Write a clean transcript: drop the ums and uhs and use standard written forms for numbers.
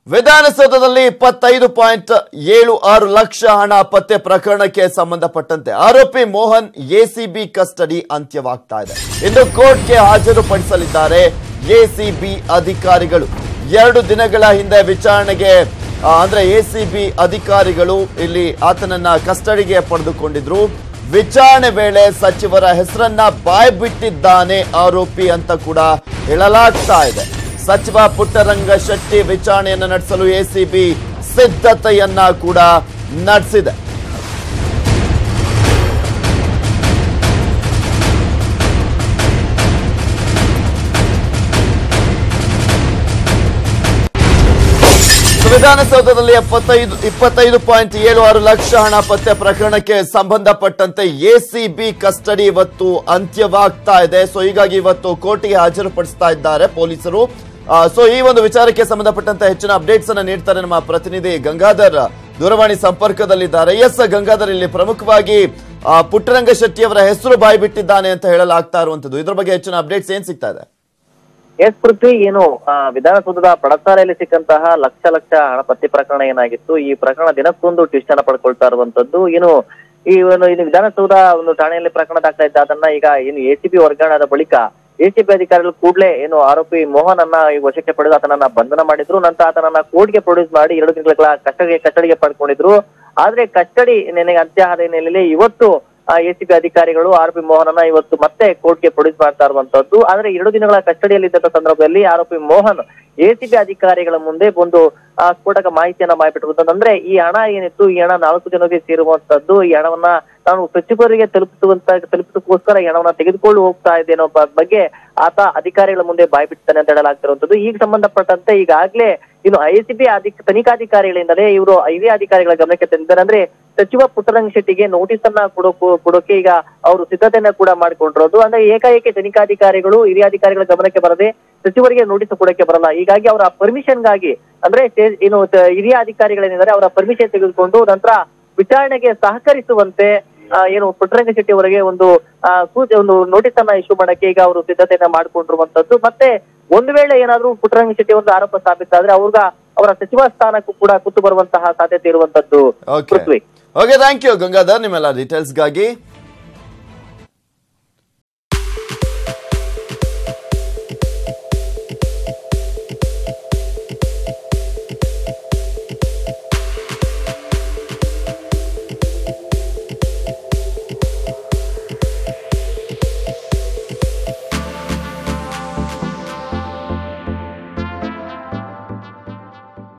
ವಿಧಾನಸೌಧದಲ್ಲಿ 25.76 ಲಕ್ಷ ಹಣ ಪತ್ತೆ ಪ್ರಕರಣಕ್ಕೆ ಸಂಬಂಧಪಟ್ಟಂತೆ ಆರೋಪಿ ಮೋಹನ್ ಎಸಿಬಿ ಕಸ್ಟಡಿ ಅಂತ್ಯವಾಗ್ತಾ ಇದೆ. ಇಂದು ಕೋರ್ಟ್ಗೆ ಹಾಜರುಪಡಿಸಲಿದ್ದಾರೆ ಎಸಿಬಿ ಅಧಿಕಾರಿಗಳು. 2 ದಿನಗಳ ಹಿಂದೆ ವಿಚಾರಣೆಗೆ ಅಂದ್ರೆ ಎಸಿಬಿ ಅಧಿಕಾರಿಗಳು ಇಲ್ಲಿ ಆತನನ್ನ ಕಸ್ಟಡಿಗೆ ಪಡೆದುಕೊಂಡಿದ್ರು. ವಿಚಾರಣೆ ವೇಳೆ ಸಚಿವರ ಹೆಸರನ್ನ ಬಾಯ್ಬಿಟ್ಟಿದ್ದಾನೆ ಆರೋಪಿ ಅಂತ ಕೂಡ ಹೇಳಲಾಗ್ತಾ ಇದೆ. ಸಚಿವ ಪುಟ್ಟರಂಗ ಶೆಟ್ಟಿ ವಿಚಾರಣೆಯನ್ನು ನಡೆಸಲು ಎಸಿಬಿ ಸಿದ್ಧತೆಯನ್ನ ಕೂಡ ನಡೆಸಿದೆ. ವಿಧಾನಸೌಧದಲ್ಲಿ 25.76 ಲಕ್ಷ ಹಣ ಪತ್ತೆ ಪ್ರಕರಣಕ್ಕೆ ಸಂಬಂಧಪಟ್ಟಂತೆ ಎಸಿಬಿ ಕಸ್ಟಡಿ ಇವತ್ತು ಅಂತ್ಯವಾಗ್ತಾ ಇದೆ. ಸೊ ಹೀಗಾಗಿ ಇವತ್ತು ಕೋರ್ಟಿಗೆ ಹಾಜರುಪಡಿಸ್ತಾ ಇದ್ದಾರೆ ಪೊಲೀಸರು. ಸೊ ಈ ಒಂದು ವಿಚಾರಕ್ಕೆ ಸಂಬಂಧಪಟ್ಟಂತೆ ಹೆಚ್ಚಿನ ಅಪ್ಡೇಟ್ಸ್ ಅನ್ನ ನೀಡ್ತಾರೆ ನಮ್ಮ ಪ್ರತಿನಿಧಿ ಗಂಗಾಧರ್ ದೂರವಾಣಿ ಸಂಪರ್ಕದಲ್ಲಿದ್ದಾರೆ. ಎಸ್ ಗಂಗಾಧರ್, ಇಲ್ಲಿ ಪ್ರಮುಖವಾಗಿ ಪುಟ್ಟರಂಗ ಶೆಟ್ಟಿ ಅವರ ಹೆಸರು ಬಾಯ್ಬಿಟ್ಟಿದ್ದಾನೆ ಅಂತ ಹೇಳಲಾಗ್ತಾ ಇರುವಂತದ್ದು, ಇದ್ರ ಬಗ್ಗೆ ಹೆಚ್ಚಿನ ಅಪ್ಡೇಟ್ಸ್ ಏನ್ ಸಿಗ್ತಾ ಇದೆ? ಎಸ್ ಪೃಥ್ವಿ, ಏನು ವಿಧಾನಸೌಧದ ಪಡಸಾಲೆಯಲ್ಲಿ ಸಿಕ್ಕಂತಹ ಲಕ್ಷ ಹಣ ಪತ್ತೆ ಪ್ರಕರಣ ಏನಾಗಿತ್ತು, ಈ ಪ್ರಕರಣ ದಿನಕ್ಕೊಂದು ಟ್ವಿಸ್ಟ್ ಅನ್ನ ಪಡ್ಕೊಳ್ತಾ ಇರುವಂತದ್ದು. ಏನು ವಿಧಾನಸೌಧ ಒಂದು ಠಾಣೆಯಲ್ಲಿ ಪ್ರಕರಣ ದಾಖಲೆ ಇದ್ದ ಅದನ್ನ ಈಗ ಎಸಿಬಿ ವರ್ಗಾವಣೆ ಆದ ಬಳಿಕ ಎಸಿಬಿ ಅಧಿಕಾರಿಗಳು ಕೂಡಲೇ ಆರೋಪಿ ಮೋಹನ್ ಅನ್ನ ವಶಕ್ಕೆ ಪಡೆದು ಆತನನ್ನ ಬಂಧನ ಮಾಡಿದ್ರು. ನಂತರ ಆತನನ್ನ ಕೋರ್ಟ್ಗೆ ಪ್ರೊಡ್ಯೂಸ್ ಮಾಡಿ 2 ದಿನಗಳ ಕಸ್ಟಡಿಗೆ ಪಡ್ಕೊಂಡಿದ್ರು. ಆದ್ರೆ ಕಸ್ಟಡಿ ನೆನೆಗೆ ಅಂತ್ಯ ಆದ ಹಿನ್ನೆಲೆಯಲ್ಲಿ ಇವತ್ತು ಎಸಿಬಿ ಅಧಿಕಾರಿಗಳು ಆರೋಪಿ ಮೋಹನ್ ಇವತ್ತು ಮತ್ತೆ ಕೋರ್ಟ್ಗೆ ಪ್ರೊಡ್ಯೂಸ್ ಮಾಡ್ತಾ ಇರುವಂತದ್ದು. ಆದ್ರೆ 2 ದಿನಗಳ ಕಸ್ಟಡಿಯಲ್ಲಿ ಇದ್ದ ಸಂದರ್ಭದಲ್ಲಿ ಆರೋಪಿ ಮೋಹನ್ ಎಸಿಬಿ ಅಧಿಕಾರಿಗಳ ಮುಂದೆ ಒಂದು ಸ್ಫೋಟಕ ಮಾಹಿತಿಯನ್ನ ಮಾಡಿಬಿಟ್ಟಿರುವಂತದ್ದು. ಅಂದ್ರೆ ಈ ಹಣ ಏನಿತ್ತು, ಈ ಹಣ 4 ಜನರಿಗೆ ಸೇರುವಂತದ್ದು. ಈ ಹಣವನ್ನ ನಾನು ಸಚಿವರಿಗೆ ತಲುಪಿಸೋಸ್ಕರ ಈ ಹಣವನ್ನ ತೆಗೆದುಕೊಂಡು ಹೋಗ್ತಾ ಇದ್ದೆ ಅನ್ನೋ ಬಗ್ಗೆ ಆತ ಅಧಿಕಾರಿಗಳ ಮುಂದೆ ಬಾಯ್ಬಿಡ್ತಾನೆ ಅಂತ ಹೇಳಲಾಗ್ತಿರುವಂತದ್ದು. ಈಗ ಸಂಬಂಧಪಟ್ಟಂತೆ ಈಗಾಗ್ಲೇ ಎಸಿಬಿ ತನಿಖಾಧಿಕಾರಿಗಳಿಂದಲೇ ಇವರು ಹಿರಿಯ ಅಧಿಕಾರಿಗಳ ಗಮನಕ್ಕೆ ತಂದಿದ್ದಾರೆ. ಅಂದ್ರೆ ಸಚಿವ ಪುಟ್ಟರಂಗ ಶೆಟ್ಟಿಗೆ ನೋಟಿಸ್ ಅನ್ನ ಕೊಡೋಕೆ ಈಗ ಅವರು ಸಿದ್ಧತೆಯನ್ನ ಕೂಡ ಮಾಡಿಕೊಂಡಿರೋದು. ಅಂದ್ರೆ ಏಕಾಏಕಿ ತನಿಖಾಧಿಕಾರಿಗಳು ಹಿರಿಯ ಅಧಿಕಾರಿಗಳ ಗಮನಕ್ಕೆ ಬರದೆ ಸಚಿವರಿಗೆ ನೋಟಿಸ್ ಕೊಡಕ್ಕೆ ಬರಲ್ಲ. ಹೀಗಾಗಿ ಅವರ ಪರ್ಮಿಷನ್ ಗಾಗಿ ಅಂದ್ರೆ ಹಿರಿಯ ಅಧಿಕಾರಿಗಳೇನಿದ್ದಾರೆ ಅವರ ಪರ್ಮಿಷನ್ ತೆಗೆದುಕೊಂಡು ನಂತರ ವಿಚಾರಣೆಗೆ ಸಹಕರಿಸುವಂತೆ ಪುಟ್ಟರಂಗ ಶೆಟ್ಟಿ ಅವರಿಗೆ ಒಂದು ನೋಟಿಸ್ ಅನ್ನ ಇಶ್ಯೂ ಮಾಡಕ್ಕೆ ಈಗ ಅವರು ಸಿದ್ಧತೆಯನ್ನ ಮಾಡಿಕೊಂಡಿರುವಂತದ್ದು. ಮತ್ತೆ ಒಂದು ವೇಳೆ ಏನಾದ್ರೂ ಪುಟ್ಟರಂಗ ಶೆಟ್ಟಿ ಒಂದು ಆರೋಪ ಸಾಬೀತಾದ್ರೆ ಅವರ ಸಚಿವ ಸ್ಥಾನಕ್ಕೂ ಕೂಡ ಕುತ್ತು ಬರುವಂತಹ ಸಾಧ್ಯತೆ ಇರುವಂತದ್ದು. ಓಕೆ, ಥ್ಯಾಂಕ್ ಯು ಗಂಗಾಧರ್ ನಿಮ್ಮೆಲ್ಲ ಡೀಟೇಲ್ಸ್ಗಾಗಿ.